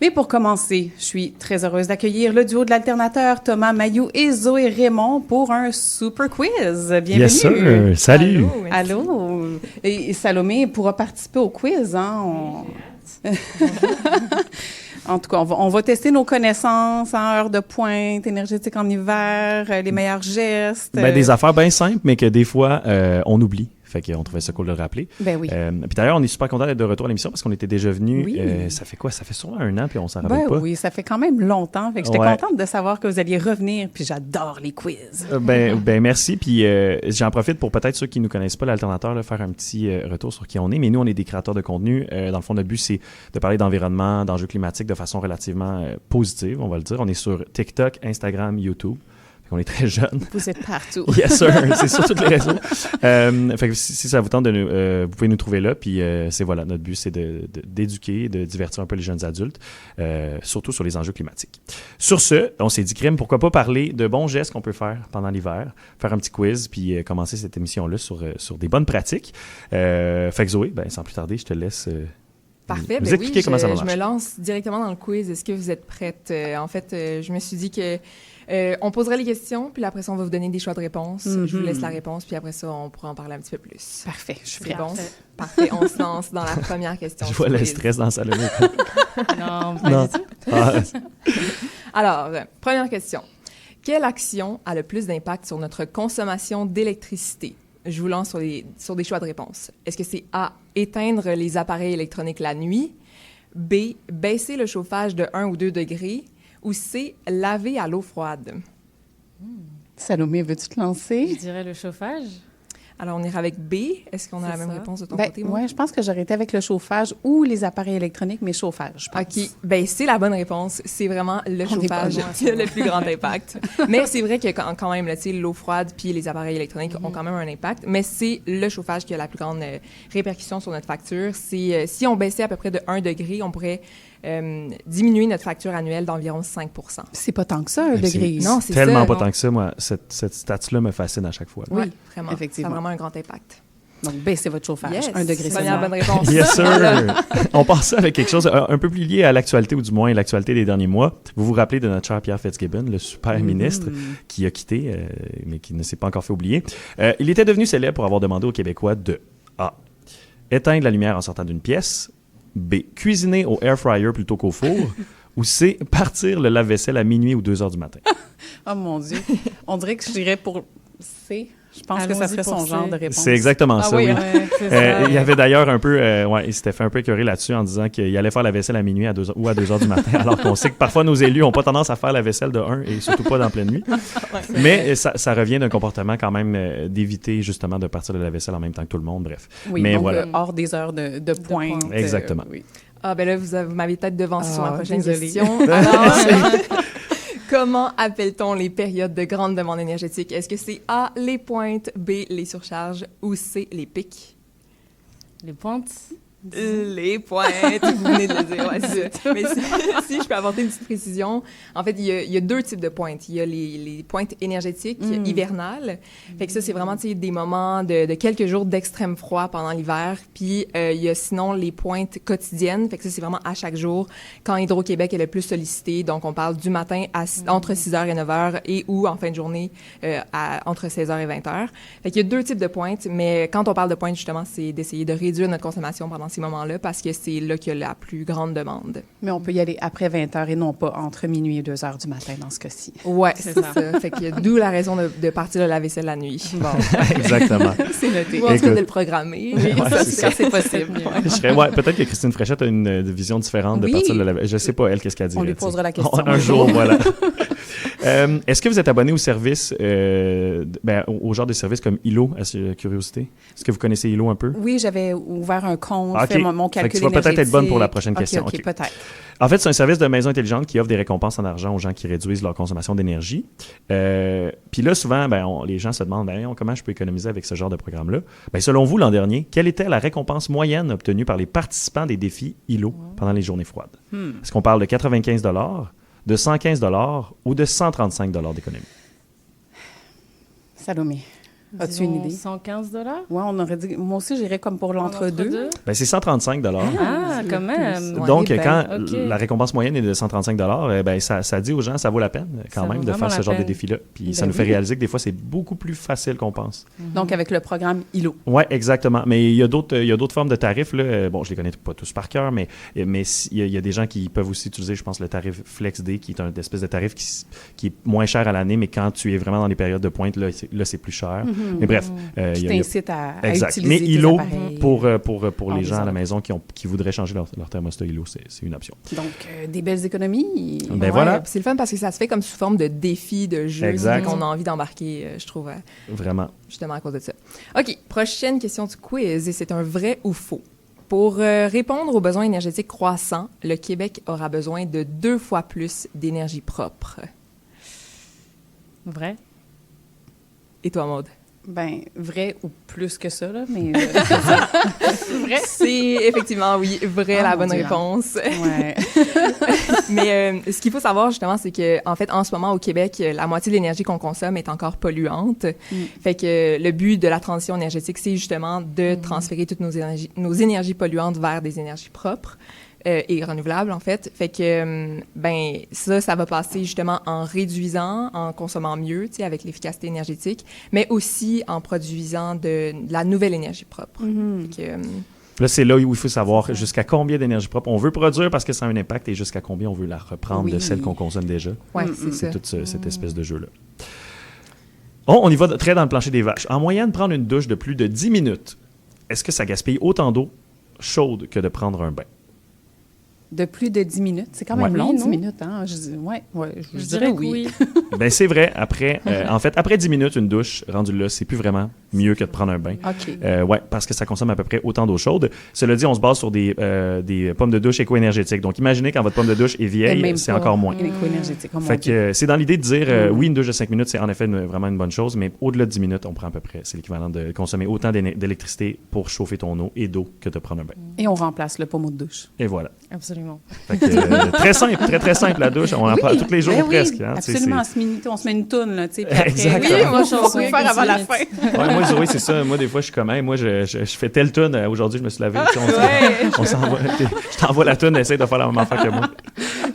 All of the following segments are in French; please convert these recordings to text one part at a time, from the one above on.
Mais pour commencer, je suis très heureuse d'accueillir le duo de l'alternateur Thomas Mailloux et Zoé Raymond pour un super quiz. Bienvenue. Yes, sir. Salut. Allô. Et Salomé pourra participer au quiz. Hein? En tout cas, on va tester nos connaissances en heure de pointe, énergétique en hiver, les meilleurs gestes. Des affaires bien simples, mais que des fois, on oublie. Fait qu'on trouvait ça cool de le rappeler. Ben oui. Puis d'ailleurs, on est super content d'être de retour à l'émission parce qu'on était déjà venus. Oui. Ça fait quoi? Ça fait sûrement 1 an, puis on s'en rappelle pas. Oui, ça fait quand même longtemps. Fait que j'étais contente de savoir que vous alliez revenir, puis j'adore les quiz. Merci. Puis j'en profite pour peut-être ceux qui ne nous connaissent pas, l'alternateur, là, faire un petit retour sur qui on est. Mais nous, on est des créateurs de contenu. Dans le fond, notre but, c'est de parler d'environnement, d'enjeux climatiques de façon relativement positive, on va le dire. On est sur TikTok, Instagram, YouTube. On est très jeunes. Vous êtes partout. Yes, sir. C'est sur tous les réseaux. Fait que si ça vous tente, vous pouvez nous trouver là. Puis voilà, notre but, c'est d'éduquer, de divertir un peu les jeunes adultes, surtout sur les enjeux climatiques. Sur ce, on s'est dit, Crème, pourquoi pas parler de bons gestes qu'on peut faire pendant l'hiver, faire un petit quiz, puis commencer cette émission-là sur des bonnes pratiques. Fait que Zoé, sans plus tarder, je te laisse... Parfait. Vous expliquer comment ça marche. Je me lance directement dans le quiz. Est-ce que vous êtes prête? En fait, je me suis dit que on poserait les questions, puis après ça, on va vous donner des choix de réponse. Je vous laisse la réponse, puis après ça, on pourra en parler un petit peu plus. Parfait. Je suis prête. Bon? Parfait. On se lance dans la première question. Je vois le stress dans Salomé. Non, pas du tout. Alors, première question. Quelle action a le plus d'impact sur notre consommation d'électricité? Je vous lance sur des choix de réponse. Est-ce que c'est A, éteindre les appareils électroniques la nuit, B, baisser le chauffage de 1 ou 2 degrés, ou C, laver à l'eau froide? Salomé, veux-tu te lancer? Je dirais le chauffage. Alors, on ira avec B. Est-ce qu'on a la même réponse de ton côté? Oui, je pense que j'aurais été avec le chauffage ou les appareils électroniques, mais chauffage, je pense. OK. C'est la bonne réponse. C'est vraiment le chauffage qui a le plus grand impact. Mais c'est vrai que quand même, l'eau froide puis les appareils électroniques ont quand même un impact, mais c'est le chauffage qui a la plus grande répercussion sur notre facture. Si on baissait à peu près de 1 degré, on pourrait diminuer notre facture annuelle d'environ 5 %. C'est pas tant que ça, 1 degré. Non, c'est tellement ça, pas tant que ça. Moi, cette stat-là me fascine à chaque fois. Oui, vraiment. Effectivement. Ça a vraiment un grand impact. Donc, baissez votre chauffage. Yes, 1 degré, c'est la bonne réponse. Yes, sir! On passe avec quelque chose un peu plus lié à l'actualité, ou du moins l'actualité des derniers mois. Vous vous rappelez de notre cher Pierre Fitzgibbon, le super ministre, qui a quitté, mais qui ne s'est pas encore fait oublier. Il était devenu célèbre pour avoir demandé aux Québécois de A. Éteindre la lumière en sortant d'une pièce. B. Cuisiner au air fryer plutôt qu'au four. Ou C. Partir le lave-vaisselle à minuit ou 2 heures du matin. Oh mon Dieu. On dirait que je dirais pour C. Je pense que ça serait son genre de réponse. C'est exactement ça, oui. Ça. Il y avait d'ailleurs un peu... il s'était fait un peu écœurer là-dessus en disant qu'il allait faire la vaisselle à minuit ou à 2 heures du matin, alors qu'on sait que parfois nos élus n'ont pas tendance à faire la vaisselle de 1 et surtout pas dans pleine nuit. Mais ça revient d'un comportement quand même d'éviter justement de partir de la vaisselle en même temps que tout le monde, bref. Oui, mais donc voilà. Hors des heures de pointe. Exactement. Oui. Là, vous m'avez peut-être devancé sur ma prochaine désolée. question. Alors, comment appelle-t-on les périodes de grande demande énergétique? Est-ce que c'est A, les pointes, B, les surcharges ou C, les pics? Les pointes? Les pointes, vous venez de le dire. Ouais, c'est ça. Mais si je peux apporter une petite précision, en fait, il y a 2 types de pointes. Il y a les pointes énergétiques hivernales. Fait que ça, c'est vraiment des moments de quelques jours d'extrême froid pendant l'hiver. Puis il y a sinon les pointes quotidiennes. Fait que ça, c'est vraiment à chaque jour quand Hydro-Québec est le plus sollicité. Donc, on parle du matin entre 6h et 9h et ou en fin de journée entre 16h et 20h. Fait qu'il y a 2 types de pointes. Mais quand on parle de pointes, justement, c'est d'essayer de réduire notre consommation pendant ces moments-là parce que c'est là qu'il y a la plus grande demande. Mais on peut y aller après 20h et non pas entre minuit et 2h du matin dans ce cas-ci. Oui, c'est ça. Fait que d'où la raison de partir de la vaisselle la nuit. Bon. Exactement. C'est noté. Ou en tout cas de le programmer. Oui, c'est possible. Peut-être que Christine Fréchette a une vision différente de partir de la vaisselle. Je ne sais pas, elle, qu'est-ce qu'elle dit. On lui posera la question. Un jour, voilà. Est-ce que vous êtes abonné au service, au genre de service comme ILO, à curiosité? Est-ce que vous connaissez ILO un peu? Oui, j'avais ouvert un compte, fait mon calcul tu vas peut-être être bonne pour la prochaine question. OK, peut-être. En fait, c'est un service de maison intelligente qui offre des récompenses en argent aux gens qui réduisent leur consommation d'énergie. Puis là, souvent, les gens se demandent comment je peux économiser avec ce genre de programme-là. Selon vous, l'an dernier, quelle était la récompense moyenne obtenue par les participants des défis ILO pendant les journées froides? Est-ce qu'on parle de 95 $, de 115 $ ou de 135 $ d'économie? Salomé. As-tu une idée? 115 $? Ouais, on aurait dit. Moi aussi, j'irais comme pour l'entre-deux. Ben, c'est 135 $. Ah, quand même. Ouais, Donc, ben, quand ok. la récompense moyenne est de 135 $, ben, ça dit aux gens, ça vaut la peine quand Ça même vaut de faire vraiment ce la genre de peine. défi-là. Puis ça Ben nous fait oui. réaliser que des fois, c'est beaucoup plus facile qu'on pense. Donc, avec le programme ILO. Oui, exactement. Mais il y a d'autres formes de tarifs. Là. Bon, je les connais pas tous par cœur, mais il y a des gens qui peuvent aussi utiliser, je pense, le tarif FlexD, qui est un espèce de tarif qui est moins cher à l'année, mais quand tu es vraiment dans les périodes de pointe, là, c'est plus cher. Mais bref, Qui il y a t'incite à exact. utiliser Mais tes ILO, appareils. pour en les gens à la désordre. maison qui voudraient changer leur thermostat ILO, c'est une option. Donc, des belles économies. Ben voilà. puis c'est le fun parce que ça se fait comme sous forme de défi, de jeu, Exact. qu'on a envie d'embarquer, je trouve, Vraiment. justement à cause de ça. OK, prochaine question du quiz, et c'est un vrai ou faux. Pour répondre aux besoins énergétiques croissants, le Québec aura besoin de 2 fois plus d'énergie propre. Vrai? Et toi, Maude? Ben, vrai ou plus que ça, là, mais... Vrai? C'est effectivement, oui, vrai, Oh, la mon bonne Dieu. réponse. ouais. Mais ce qu'il faut savoir, justement, c'est que en fait, en ce moment, au Québec, la moitié de l'énergie qu'on consomme est encore polluante. Fait que le but de la transition énergétique, c'est justement de transférer toutes nos énergies polluantes vers des énergies propres. Et renouvelables, en fait. Fait que, ben, ça va passer justement en réduisant, en consommant mieux, tu sais, avec l'efficacité énergétique, mais aussi en produisant de la nouvelle énergie propre. Fait que, Là, c'est là où il faut savoir jusqu'à combien d'énergie propre on veut produire parce que ça a un impact et jusqu'à combien on veut la reprendre de Oui. celle qu'on consomme déjà. ouais, c'est ça. C'est toute cette espèce de jeu-là. On y va très dans le plancher des vaches. En moyenne, prendre une douche de plus de 10 minutes, est-ce que ça gaspille autant d'eau chaude que de prendre un bain? De plus de 10 minutes. C'est quand même Ouais. long, Oui, 10 non? minutes. Hein? Je dirais que oui. Ben c'est vrai. Après 10 minutes, une douche, rendue là, c'est plus vraiment mieux que de prendre un bain. OK. Ouais, parce que ça consomme à peu près autant d'eau chaude. Cela dit, on se base sur des pommes de douche éco-énergétiques. Donc, imaginez quand votre pomme de douche est Et vieille, même c'est pas encore moins. énergétique. Oh, mon Fait Dieu. que c'est dans l'idée de dire, oui, une douche de 5 minutes, c'est en effet vraiment une bonne chose, mais au-delà de 10 minutes, on prend à peu près, c'est l'équivalent de consommer autant d'électricité pour chauffer ton eau et d'eau que de prendre un bain. Et on remplace le pommeau de douche. Et voilà. Absolument. Fait que, très simple, très très simple la douche. On en parle tous les jours Ben oui, presque. Hein, absolument. On se met une toune, là, tu sais. puis après, Exactement. Oui, moi, je on pense va que faire avant la c'est fin. Ouais, moi, Zoé, c'est ça. Moi, des fois, je suis comme, hey, moi, je fais telle tune. Aujourd'hui, je me suis lavé. Tu sais, on s'envoie. Je t'envoie la tune, essaye de faire la même affaire que moi.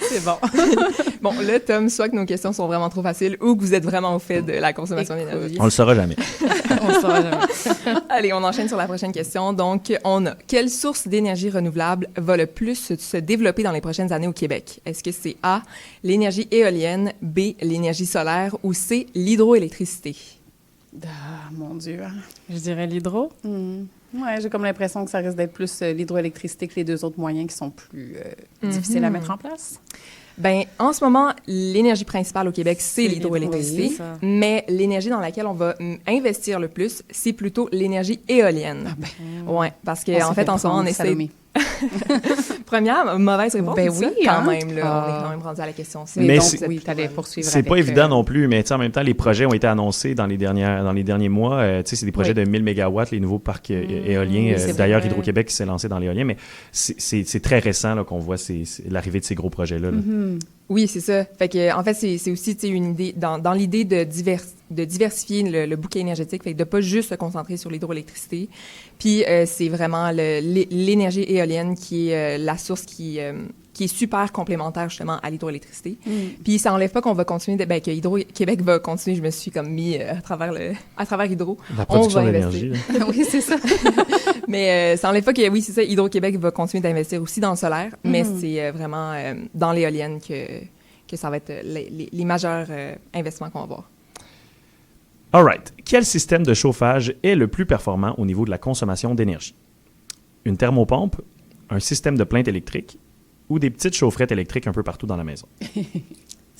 C'est bon. Bon, là, Tom, soit que nos questions sont vraiment trop faciles ou que vous êtes vraiment au fait de la consommation d'énergie. On le saura jamais. On ne saura jamais. Allez, on enchaîne sur la prochaine question. Donc, on a quelle source d'énergie renouvelable va le plus se développer dans les prochaines années au Québec? Est-ce que c'est A, l'énergie éolienne, B, l'énergie solaire ou C, l'hydroélectricité? Ah, mon Dieu. Je dirais l'hydro. Ouais, j'ai comme l'impression que ça risque d'être plus l'hydroélectricité que les deux autres moyens qui sont plus difficiles à mettre en place. Ben, en ce moment, l'énergie principale au Québec, c'est C'est l'hydroélectricité. l'hydro, oui, c'est ça. Mais l'énergie dans laquelle on va investir le plus, c'est plutôt l'énergie éolienne. Ouais, parce que en fait, en ce moment, on essaie. Salomé. Première mauvaise réponse. Ben c'est ça? oui, quand hein? même. Là, on est Ah. quand même rendu à la question. Mais donc, c'est- oui, tu allais poursuivre C'est avec, pas évident non plus, mais tu sais, en même temps, les projets ont été annoncés dans les derniers mois. Tu sais, c'est des projets Oui. de 1000 mégawatts, les nouveaux parcs éoliens. oui, c'est D'ailleurs, vrai. Hydro-Québec qui s'est lancé dans l'éolien, mais c'est très récent là, qu'on voit l'arrivée de ces gros projets-là. Là. Oui, c'est ça. Fait que, en fait, c'est aussi tu sais, une idée, dans l'idée de diversifier le bouquet énergétique, fait que de pas juste se concentrer sur l'hydroélectricité. Puis, c'est vraiment l'énergie éolienne qui est la source qui est super complémentaire justement à l'hydroélectricité. Puis ça enlève pas qu'on va continuer, que Hydro-Québec va continuer, je me suis comme mis à travers Hydro. La production on va d'énergie. investir. là. oui, c'est ça. Mais ça enlève pas que, oui, c'est ça, Hydro-Québec va continuer d'investir aussi dans le solaire, mais c'est vraiment dans l'éolienne que ça va être les majeurs investissements qu'on va avoir. All right. Quel système de chauffage est le plus performant au niveau de la consommation d'énergie? Une thermopompe, un système de plainte électrique ou des petites chaufferettes électriques un peu partout dans la maison?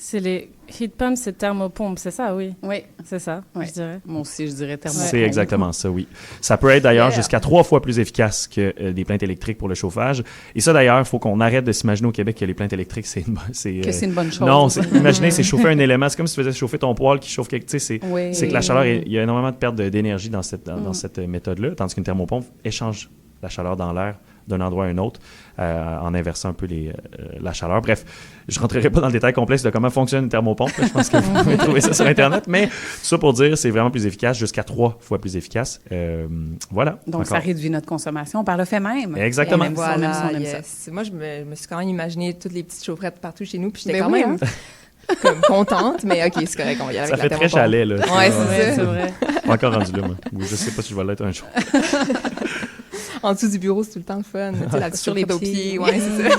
C'est les heat pumps, c'est thermopompe, c'est ça, oui. Oui, C'est ça, Ouais. je dirais. moi aussi, je dirais thermopompe. C'est exactement ça, oui. Ça peut être d'ailleurs Yeah. jusqu'à 3 fois plus efficace que des plaintes électriques pour le chauffage. Et ça, d'ailleurs, il faut qu'on arrête de s'imaginer au Québec que les plaintes électriques, c'est une bonne chose. Non, imaginez, c'est chauffer un élément. C'est comme si tu faisais chauffer ton poêle qui chauffe quelque chose. Oui. C'est que la chaleur, il y a énormément de perte d'énergie dans cette méthode-là, tandis qu'une thermopompe échange la chaleur dans l'air d'un endroit à un autre en inversant un peu la chaleur. Bref, je ne rentrerai pas dans le détail complexe de comment fonctionne une thermopompe. Je pense que vous pouvez trouver ça sur Internet. Mais tout ça pour dire, c'est vraiment plus efficace, jusqu'à 3 fois plus efficace. Voilà. Donc, ça réduit notre consommation par le fait même. Exactement. Et Voilà, on aime ça. Moi, je me suis quand même imaginé toutes les petites chaufferettes partout chez nous, puis j'étais Ben quand oui, même comme contente, mais OK, c'est correct, on va y aller Ça avec fait la très thermopompe. chalet, là. Ouais, c'est ça. C'est vrai. Pas encore rendu là, moi. Ou je sais pas si je vais l'être un jour. En dessous du bureau, c'est tout le temps le fun. Tu sais, la petite Sur les chauffette aux pieds. pieds. Ouais, c'est ça.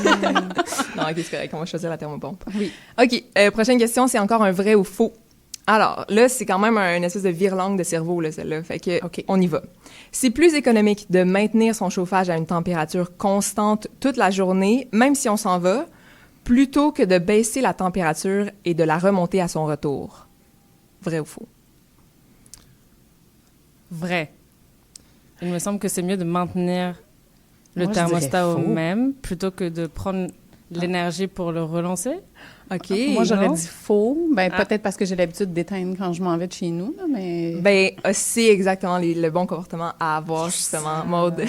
Non, OK, c'est correct, on va choisir la thermopompe. Oui. OK, prochaine question, c'est encore un vrai ou faux. Alors, là, c'est quand même une espèce de vire-langue de cerveau, là, celle-là. Fait que, OK. on y va. C'est plus économique de maintenir son chauffage à une température constante toute la journée, même si on s'en va, plutôt que de baisser la température et de la remonter à son retour. Vrai ou faux? Vrai. Il me semble que c'est mieux de maintenir le Moi, je thermostat dirais au faux. même plutôt que de prendre l'énergie pour le relancer. OK. Moi, j'aurais non? dit faux. Ben, peut-être parce que j'ai l'habitude d'éteindre quand je m'en vais de chez nous, là, mais... Ben, c'est exactement le bon comportement à avoir, justement, Maude.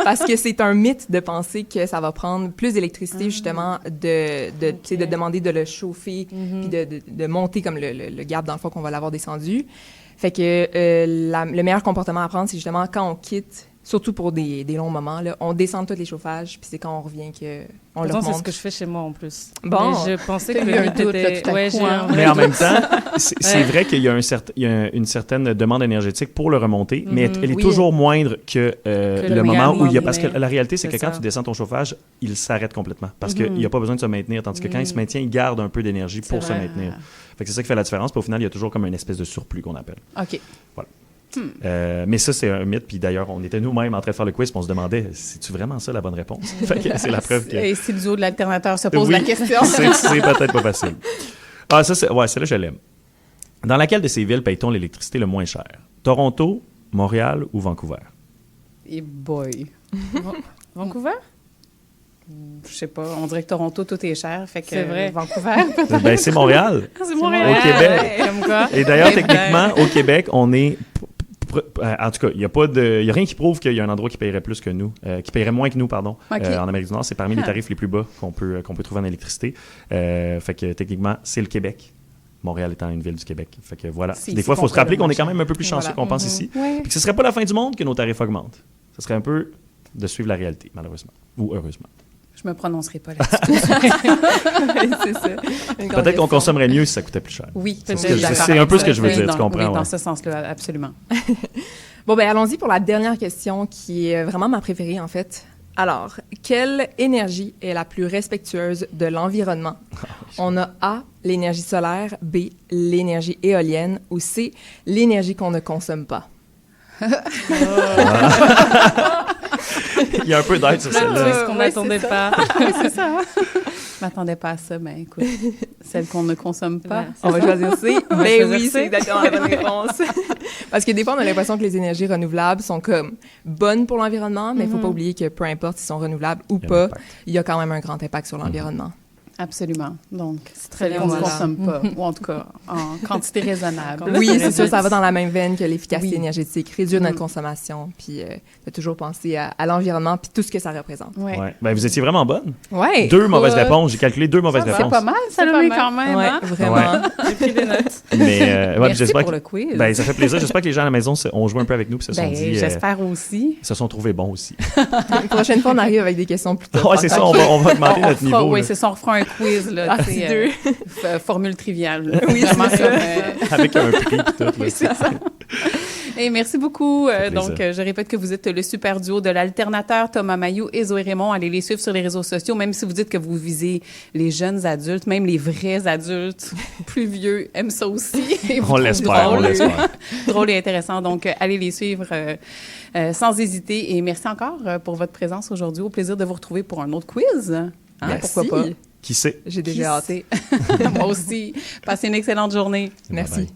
Parce que c'est un mythe de penser que ça va prendre plus d'électricité, justement, tu sais, de demander de le chauffer, puis de monter comme le gap, dans le fond, qu'on va l'avoir descendu. Fait que le meilleur comportement à prendre, c'est justement quand on quitte, surtout pour des longs moments, là, on descend tous les chauffages, puis c'est quand on revient qu'on le Pourtant, c'est ce remonte. que je fais chez moi en plus. Bon. Mais je pensais que T'as eu le un mythe doute, là, était... tout à Ouais, coup, j'ai eu hein. un Mais en vrai même doute. temps, c'est vrai qu'il y a une certaine demande énergétique pour le remonter, mais elle est Oui. toujours moindre que le le moment où il y a... moment, Parce que mais la réalité, c'est que c'est quand ça. tu descends ton chauffage, il s'arrête complètement. Parce qu'il n'y a pas besoin de se maintenir. Tandis que quand il se maintient, il garde un peu d'énergie pour se vrai. maintenir. Fait que c'est ça qui fait la différence. Puis au final, il y a toujours comme une espèce de surplus qu'on appelle. OK. Mais ça, c'est un mythe. Puis d'ailleurs, on était nous-mêmes en train de faire le quiz, puis on se demandait, c'est-tu vraiment ça la bonne réponse? Fait que c'est la preuve que... Et si le duo de l'alternateur se pose Oui, la question? c'est peut-être pas facile. Ah, ça, celle-là, je l'aime. Dans laquelle de ces villes paye-t-on l'électricité le moins cher? Toronto, Montréal ou Vancouver? Et boy. Vancouver? Je sais pas, on dirait que Toronto, tout est cher, fait que C'est vrai. Vancouver, Ben, c'est Montréal. c'est Montréal. Au Québec. Ouais, comme quoi? Et d'ailleurs, techniquement, au Québec, on est... En tout cas, il n'y a rien qui prouve qu'il y a un endroit qui paierait plus que nous, qui paierait moins que nous, pardon, OK. en Amérique du Nord. C'est parmi les tarifs les plus bas qu'on peut trouver en électricité. Fait que techniquement, c'est le Québec. Montréal étant une ville du Québec. Fait que voilà. C'est Des ici fois, il faut qu'on se rappeler paie le qu'on moins est quand cher. même un peu plus chanceux Voilà. qu'on pense ici. Ouais. Puis que ce serait pas la fin du monde que nos tarifs augmentent. Ce serait un peu de suivre la réalité, malheureusement. Ou heureusement. Je me prononcerai pas là-dessus. C'est ça. Une grande Peut-être qu'on question. consommerait mieux si ça coûtait plus cher. Oui, C'est je ce suis que- d'accord c'est avec un peu ça. ce que je veux Oui, dire, dans- tu comprends, Oui, dans ouais. ce sens-là, absolument. Bon, ben allons-y pour la dernière question qui est vraiment ma préférée, en fait. Alors, quelle énergie est la plus respectueuse de l'environnement? On a A, l'énergie solaire, B, l'énergie éolienne, ou C, l'énergie qu'on ne consomme pas. Il y a un peu d'aide sur C'est celle-là. ce qu'on Ouais, n'attendait c'est pas. C'est ça. Je m'attendais pas à ça, mais écoute, celle qu'on ne consomme pas. Ouais. On va choisir C. va Ben choisir oui, C. c'est exactement la bonne réponse. Parce que des fois, on a l'impression que les énergies renouvelables sont comme bonnes pour l'environnement, mais il faut pas oublier que peu importe s'ils sont renouvelables ou Il y a un pas, impact. il y a quand même un grand impact sur l'environnement. Absolument. Donc, c'est très celle bien, qu'on ne voilà. consomme pas, ou en tout cas en quantité raisonnable. Là, Oui, c'est c'est sûr, réduit. ça va dans la même veine que l'efficacité Oui. énergétique, réduire notre consommation, puis de toujours penser à l'environnement puis tout ce que ça représente. Ouais. Ouais. Ben, vous étiez vraiment bonne. Ouais. 2 mauvaises Ouais. réponses. J'ai calculé 2 mauvaises C'est réponses. pas mal, ça C'est le pas met mal. quand même. Ouais, Hein? vraiment. J'ai pris des notes. Mais ouais, Merci j'espère pour que le quiz. ben, ça fait plaisir. J'espère que les gens à la maison ont joué un peu avec nous et se sont Ben, dit, j'espère aussi. se sont trouvés bons aussi. Une prochaine fois, on arrive avec des questions plus tough. Ouais, c'est ça. On va augmenter notre fera, niveau oui, là, c'est ça, on refera un quiz, là, Partie tu sais, 2. formule triviale. là. Oui, Vraiment c'est comme, avec un prix et tout. là. Oui, c'est ça. Et merci beaucoup. fait plaisir. Donc, je répète que vous êtes le super duo de l'alternateur, Thomas Mayou et Zoé Raymond. Allez les suivre sur les réseaux sociaux, même si vous dites que vous visez les jeunes adultes, même les vrais adultes plus vieux aiment ça aussi. Et vous On trouvent l'espère, on drôle. l'espère. Drôle et intéressant. Donc, allez les suivre sans hésiter. Et merci encore pour votre présence aujourd'hui. Au plaisir de vous retrouver pour un autre quiz. Hein, Merci. pourquoi pas? Qui sait? J'ai Qui déjà hâte. sait? Moi aussi. Passez une excellente journée. Merci. Bye-bye.